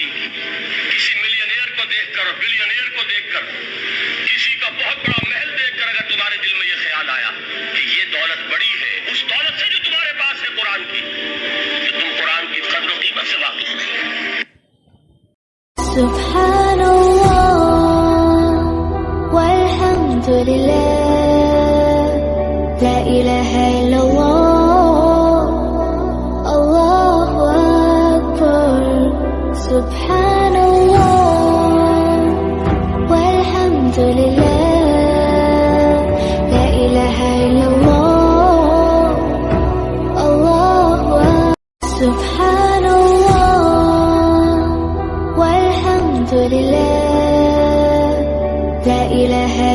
करी। किसी मिलियनेयर को देखकर और बिलियनेयर को देखकर, किसी का बहुत बड़ा महल देखकर अगर तुम्हारे दिल में यह ख्याल आया कि ये दौलत बड़ी है उस दौलत से जो तुम्हारे पास है कुरान की, तो तुम कुरान की कद्र और कीमत से वाकिफ नहीं। सुब्हानल्लाह वल्हम्दुलिल्लाह ला इलाहा इल्लल्लाह अल्लाहु अकबर। सुब्हानल्लाह वल्हम्दुलिल्लाह ला इलाहा इल्लल्लाह अल्लाहु अकबर। सुब्हानल्लाह वल्हम्दुलिल्लाह ला इलाहा